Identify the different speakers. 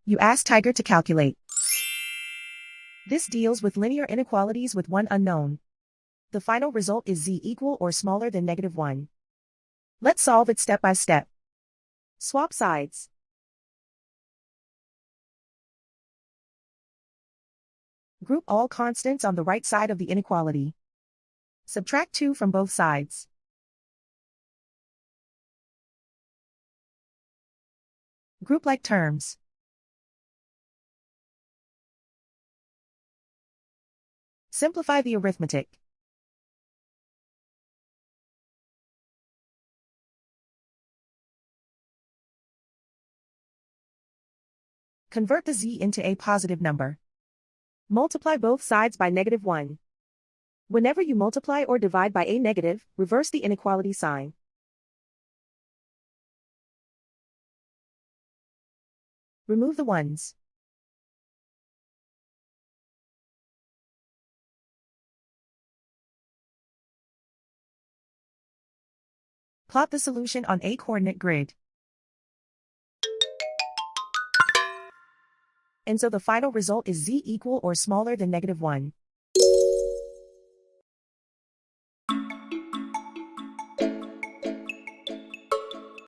Speaker 1: You ask Tiger to calculate. This deals with linear inequalities with one unknown. The final result is z equal or smaller than -1. Let's solve it step by step. Swap sides. Group all constants on the right side of the inequality. Subtract 2 from both sides. Group like terms. Simplify the arithmetic. Convert the z into a positive number. Multiply both sides by -1. Whenever you multiply or divide by a negative, reverse the inequality sign. Remove the ones. Plot the solution on a coordinate grid. And so the final result is z equal or smaller than -1.